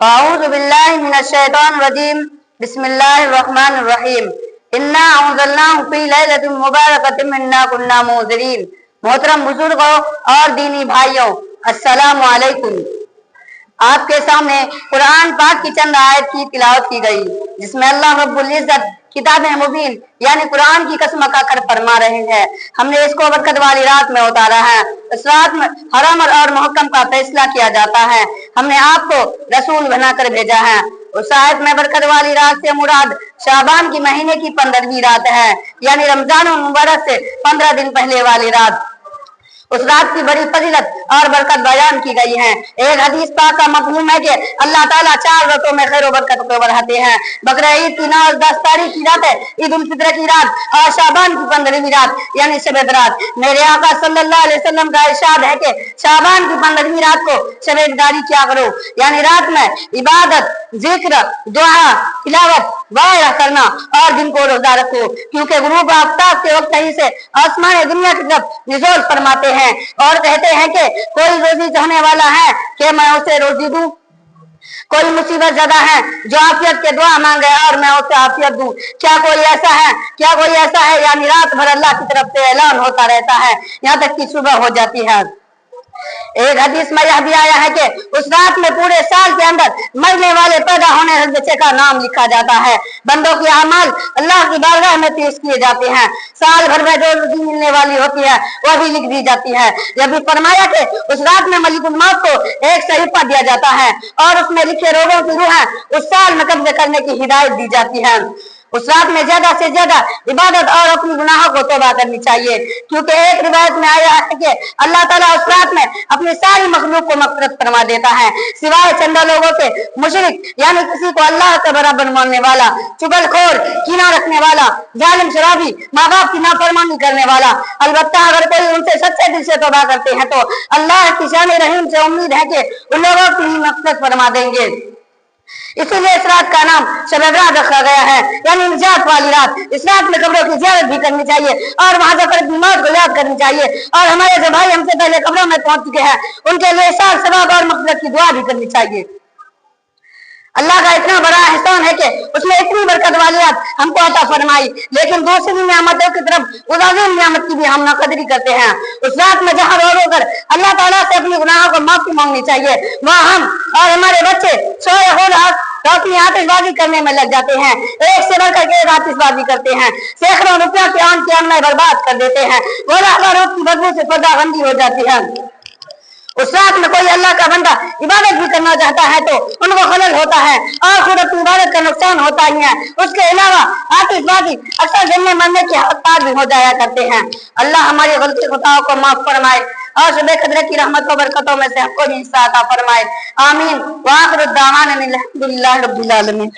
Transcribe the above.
أعوذ بالله من الشيطان الرجيم بسم الله الرحمن الرحيم إنا أنزلناه في ليلة مباركة إنا كنا منذرين۔ محترم بزرگوں اور دینی بھائیوں، السلام علیکم۔ آپ کے سامنے قرآن پاک کی چند آیت کی تلاوت کی گئی، جس میں اللہ رب العزت کتاب مبین یعنی قرآن کی قسم کھا کر فرما رہے ہیں، ہم نے اس کو برکت والی رات میں اتارا ہے۔ اس رات میں حرام اور محکم کا فیصلہ کیا جاتا ہے۔ ہم نے آپ کو رسول بنا کر بھیجا ہے۔ اس آیت میں برکت والی رات سے مراد شعبان کی مہینے کی 15ویں رات ہے، یعنی رمضان المبارک سے 15 دن پہلے والی رات۔ اس رات کی بڑی فضیلت اور برکت بیان کی گئی ہے۔ ایک حدیث پاک کا مفہوم ہے کہ اللہ تعالیٰ 4 راتوں میں خیر و برکت کو بڑھاتے ہیں۔ بقرہ عید کی 9 اور 10 تاریخ کی رات ہے، عید الفطر کی رات اور شعبان کی 15ویں رات یعنی شب برات۔ میرے آقا صلی اللہ علیہ وسلم کا ارشاد ہے کہ شعبان کی 15ویں رات کو شب افطاری کیا کرو، یعنی رات میں عبادت، ذکر، دعا، تلاوت وغیرہ کرنا، اور دن کو روزہ رکھو، کیونکہ غروب آفتاب کے وقت ہی سے آسمان دنیا کی طرف نزول فرماتے ہیں اور کہتے ہیں کہ کوئی روزی چاہنے والا ہے کہ میں اسے روزی دوں، کوئی مصیبت زدہ ہے جو عافیت کے دعا مانگے اور میں اسے عافیت دوں۔ کیا کوئی ایسا ہے یعنی رات بھر اللہ کی طرف سے اعلان ہوتا رہتا ہے یہاں تک کہ صبح ہو جاتی ہے۔ ایک حدیث میں یہ بھی آیا ہے کہ اس رات میں پورے سال کے اندر مرنے والے پیدا ہونے والے بچے کا نام لکھا جاتا ہے۔ بندوں کے اعمال اللہ کی بارگاہ میں پیش کیے جاتے ہیں۔ سال بھر میں جو روزی ملنے والی ہوتی ہے وہ بھی لکھ دی جاتی ہے۔ یہ بھی فرمایا کہ اس رات میں ملک الموت کو ایک صحیفہ دیا جاتا ہے اور اس میں لکھے روحوں کی روحیں اس سال میں قبضہ کرنے کی ہدایت دی جاتی ہے۔ اس رات میں زیادہ سے زیادہ عبادت اور اپنی گناہوں کو توبہ کرنی چاہیے، کیونکہ ایک روایت میں آیا ہے کہ اللہ تعالیٰ اس رات میں اپنی ساری مخلوق کو مغفرت فرما دیتا ہے، سوائے چند لوگوں کے۔ مشرک یعنی کسی کو اللہ کے برابر ماننے والا، چغل خور، کینہ رکھنے والا، ظالم شرابی، ماں باپ کی نافرمانی کرنے والا۔ البتہ اگر کوئی ان سے سچے دل سے توبہ کرتے ہیں تو اللہ کی شان رحیم سے امید ہے کہ ان لوگوں کی مغفرت فرما دیں گے۔ اسی لیے اس رات کا نام شب برات رکھا گیا ہے، یعنی نجات والی رات۔ اس رات میں قبروں کی زیارت بھی کرنی چاہیے اور وہاں جا کر اپنی موت کو یاد کرنی چاہیے، اور ہمارے جو بھائی ہم سے پہلے قبروں میں پہنچ چکے ہیں ان کے لیے سال ثواب اور مغفرت کی دعا بھی کرنی چاہیے۔ اللہ کا اتنا بڑا احسان ہے کہ اس نے اتنی برکت والی رات ہم کو عطا فرمائی، لیکن دوسری نعمتوں کی طرف اس عظیم نعمت کی بھی ہم ناقدری کرتے ہیں۔ اس رات میں جہاں رو کر اللہ تعالیٰ سے اپنی گناہوں کو معافی مانگنی چاہیے، وہاں ہم اور ہمارے بچے سوئے ہو روشنی آتش بازی کرنے میں لگ جاتے ہیں، ایک سے بڑھ کر ایک آتش بازی کرتے ہیں، سینکڑوں روپیوں کی آن میں برباد کر دیتے ہیں، روز کی بدبو سے پردہ بندی ہو جاتی ہے۔ اس رات میں کوئی اللہ کا بندہ عبادت بھی کرنا چاہتا ہے تو ان کو خلل ہوتا ہے اور خود اپنی عبادت کا نقصان ہوتا ہی ہے۔ اس کے علاوہ آتش بازی اکثر جننے مرنے کے حقدار بھی ہو جایا کرتے ہیں۔ اللہ ہماری غلطی خطاؤں کو معاف فرمائے اور شب قدر کی رحمت و برکتوں میں سے ہم کو بھی حصہ عطا فرمائے، آمین۔ وآخر الدعوانا الحمد للہ رب العالمین۔